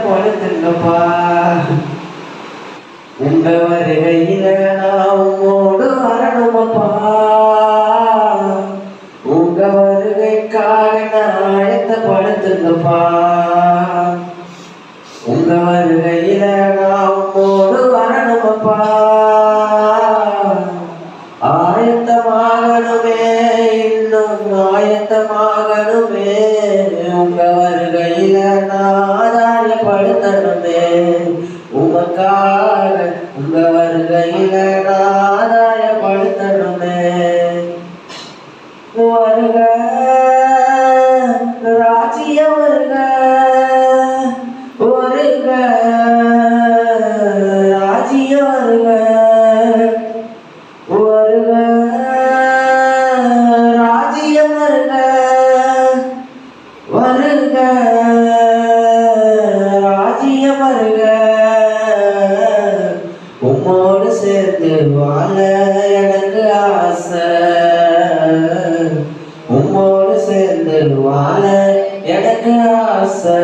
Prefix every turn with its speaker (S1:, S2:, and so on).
S1: படுத்துங்கப்பா உங்க வருகையில நான் உங்களோடு வரணுமப்பா உங்க வருகைக்காக நான் படுத்துங்கப்பா உங்க வருகையில நான் உங்களோடு வரணுமப்பா ஆயத்தமாகணுமே இன்னும் ஆயத்தமாகணுமே உங்க வருகையில நாதாயப்படுத்தணுமே உமக்காக உங்க வருகையில நாதாயப்படுத்தணுமே வருக ராஜ்ய வருக வருக ராஜ்ய வருக வருக ராஜ்யம் வருக வருக ராஜ்யம் வருக உம்மோடு சேர்ந்து வாழ எனக்கு ஆசை உம்மோடு சேர்ந்து வாழ எனக்கு ஆசை